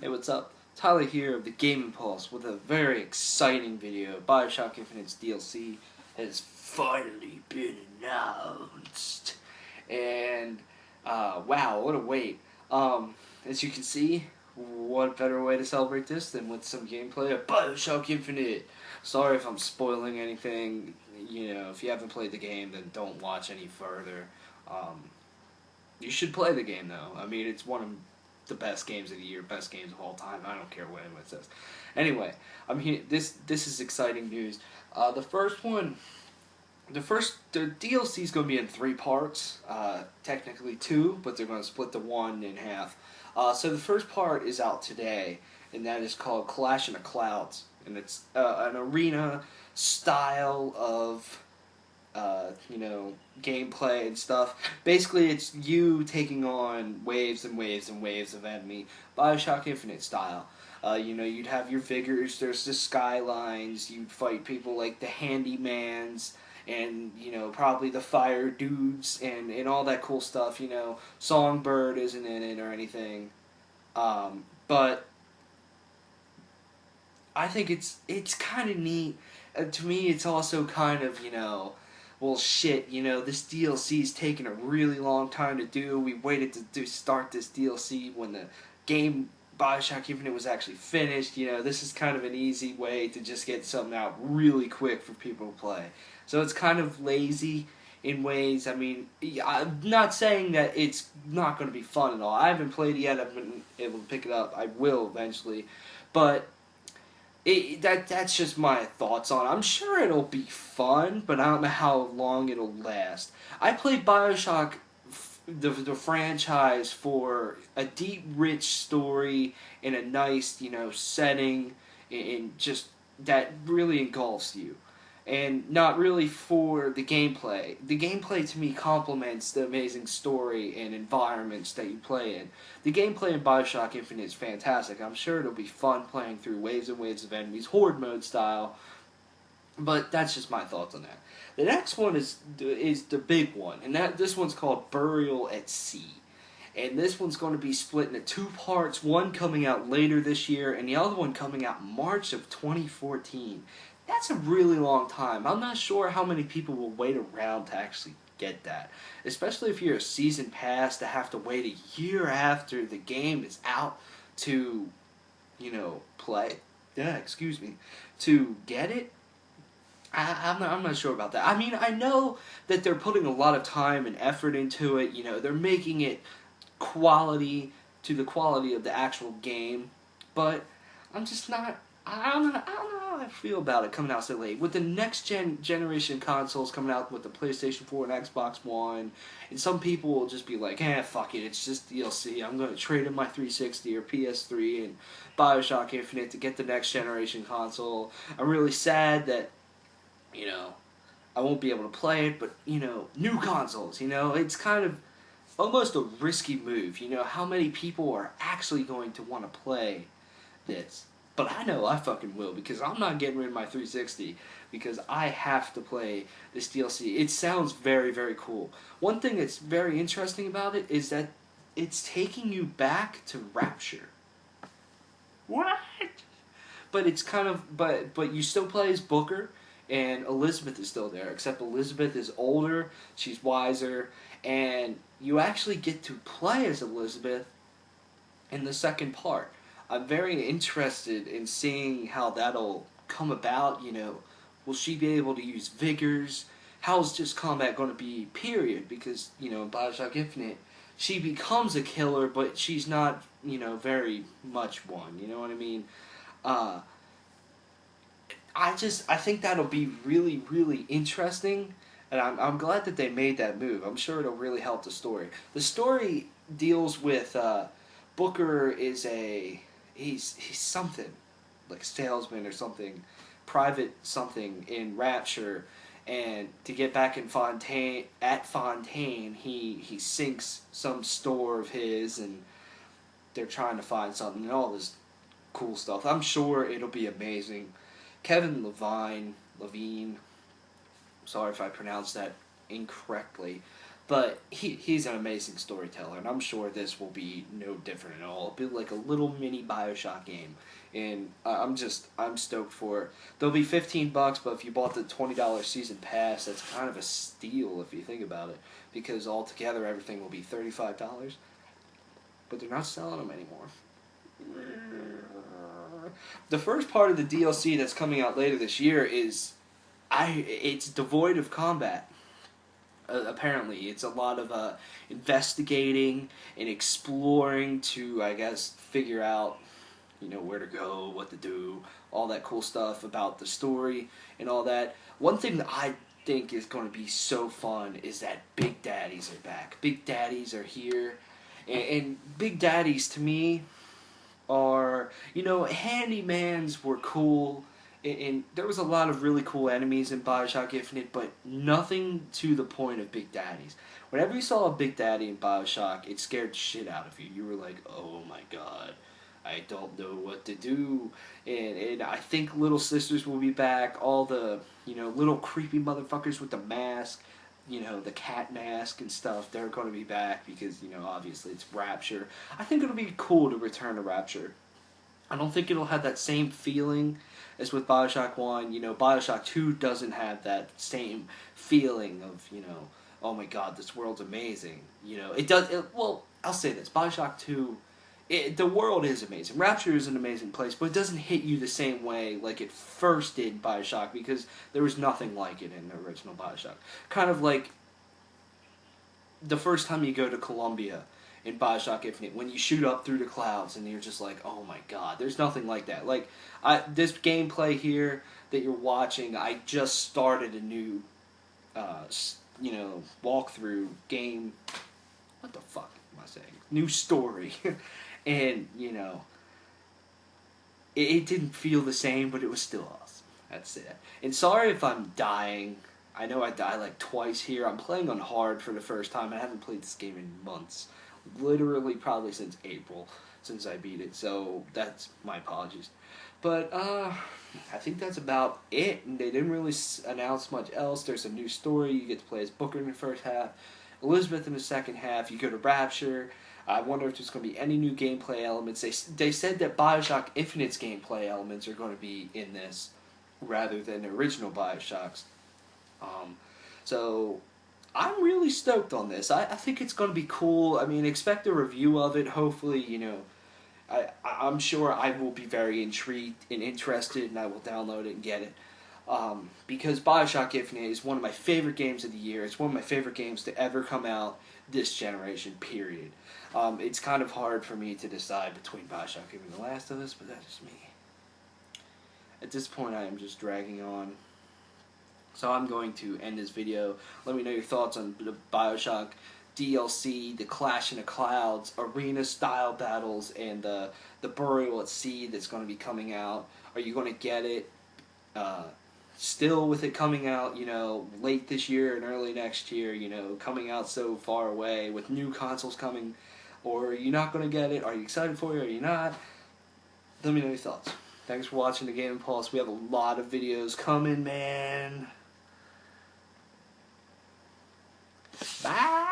Hey, what's up? Tyler here of the Gaming Pulse with a very exciting video. Bioshock Infinite's DLC has finally been announced. And, wow, what a wait. As you can see, what better way to celebrate this than with some gameplay of Bioshock Infinite? Sorry if I'm spoiling anything. If you haven't played the game, then don't watch any further. You should play the game, though. I mean, it's one of the best games of the year, best games of all time. I don't care what anyone says. Anyway, I'm here. This is exciting news. The first one, the DLC is going to be in 3 parts. Technically 2, but they're going to split the 1 in half. So the first part is out today, and that is called Clash in the Clouds, and it's an arena style of gameplay and stuff. Basically, it's you taking on waves and waves and waves of enemy, Bioshock Infinite style. You'd have your vigors, there's the skylines, you'd fight people like the handymans, and, probably the fire dudes, and all that cool stuff, Songbird isn't in it or anything. But I think it's kind of neat. To me, it's also kind of, well, shit, this DLC's taken a really long time to do. We waited to start this DLC when the game Bioshock Infinite was actually finished. This is kind of an easy way to just get something out really quick for people to play. So it's kind of lazy in ways. I mean, I'm not saying that it's not going to be fun at all. I haven't played it yet. I've been able to pick it up. I will eventually. But that's just my thoughts on it. I'm sure it'll be fun, but I don't know how long it'll last. I played Bioshock, the franchise, for a deep, rich story in a nice, setting, in just that really engulfs you. And not really for the gameplay. The gameplay to me complements the amazing story and environments that you play in. The gameplay in Bioshock Infinite is fantastic. I'm sure it'll be fun playing through waves and waves of enemies, horde mode style. But that's just my thoughts on that. The next one is the big one, and this one's called Burial at Sea. And this one's going to be split into 2 parts, one coming out later this year, and the other one coming out March of 2014. That's a really long time. I'm not sure how many people will wait around to actually get that. Especially if you're a season pass to have to wait a year after the game is out to, play. Yeah, excuse me. To get it. I'm not sure about that. I mean, I know that they're putting a lot of time and effort into it. They're making it quality to the quality of the actual game. But I'm just not. I don't know how I feel about it coming out so late. With the next generation consoles coming out with the PlayStation 4 and Xbox One, and some people will just be like, fuck it, it's just DLC. I'm going to trade in my 360 or PS3 and Bioshock Infinite to get the next generation console. I'm really sad that, I won't be able to play it, but, new consoles, it's kind of almost a risky move. How many people are actually going to want to play this? But I know I fucking will, because I'm not getting rid of my 360, because I have to play this DLC. It sounds very, very cool. One thing that's very interesting about it is that it's taking you back to Rapture. What? But it's kind of, but you still play as Booker, and Elizabeth is still there, except Elizabeth is older, she's wiser, and you actually get to play as Elizabeth in the second part. I'm very interested in seeing how that'll come about. Will she be able to use vigors? How's just combat going to be, period? Because, in Bioshock Infinite, she becomes a killer, but she's not, very much one. You know what I mean? I think that'll be really, really interesting, and I'm glad that they made that move. I'm sure it'll really help the story. The story deals with Booker is he's something, like a salesman or something, private something in Rapture, and to get back in Fontaine, he sinks some store of his, and they're trying to find something and all this cool stuff. I'm sure it'll be amazing. Kevin Levine, sorry if I pronounced that incorrectly, But he's an amazing storyteller, and I'm sure this will be no different at all. It'll be like a little mini Bioshock game, and I'm stoked for it. They'll be $15, but if you bought the $20 season pass, that's kind of a steal if you think about it, because altogether everything will be $35. But they're not selling them anymore. The first part of the DLC that's coming out later this year it's devoid of combat. Apparently, it's a lot of investigating and exploring to, I guess, figure out, where to go, what to do, all that cool stuff about the story and all that. One thing that I think is going to be so fun is that Big Daddies are back. Big Daddies are here, and Big Daddies to me are, handymans were cool, and there was a lot of really cool enemies in Bioshock Infinite, but nothing to the point of Big Daddies. Whenever you saw a Big Daddy in Bioshock, it scared the shit out of you. You were like, oh my god, I don't know what to do. And I think Little Sisters will be back, all the, little creepy motherfuckers with the mask, the cat mask and stuff, they're going to be back because, obviously it's Rapture. I think it'll be cool to return to Rapture. I don't think it'll have that same feeling as with Bioshock 1. Bioshock 2 doesn't have that same feeling of, oh my god, this world's amazing. Well, I'll say this. Bioshock 2, the world is amazing. Rapture is an amazing place, but it doesn't hit you the same way like it first did Bioshock, because there was nothing like it in the original Bioshock. Kind of like the first time you go to Columbia in Bioshock Infinite, when you shoot up through the clouds and you're just like, oh my god, there's nothing like that. Like, this gameplay here that you're watching, I just started a new, walkthrough game. What the fuck am I saying? New story. And, it didn't feel the same, but it was still awesome. That's it. And sorry if I'm dying. I know I die like twice here. I'm playing on hard for the first time. I haven't played this game in months. Literally probably since April, since I beat it. So that's my apologies. But I think that's about it. They didn't really announce much else. There's a new story. You get to play as Booker in the first half, Elizabeth in the second half. You go to Rapture. I wonder if there's going to be any new gameplay elements. They said that Bioshock Infinite's gameplay elements are going to be in this rather than the original Bioshocks. So I'm really stoked on this. I think it's going to be cool. I mean, expect a review of it. Hopefully, I'm sure I will be very intrigued and interested, and I will download it and get it. Because Bioshock Infinite is one of my favorite games of the year. It's one of my favorite games to ever come out this generation, period. It's kind of hard for me to decide between Bioshock and The Last of Us, but that's just me. At this point, I am just dragging on. So I'm going to end this video. Let me know your thoughts on the Bioshock DLC, the Clash in the Clouds, arena-style battles, and the Burial at Sea that's going to be coming out. Are you going to get it? Still with it coming out, late this year and early next year, coming out so far away with new consoles coming, or are you not going to get it? Are you excited for it? Are you not? Let me know your thoughts. Thanks for watching the Game Pulse. We have a lot of videos coming, man. Bye!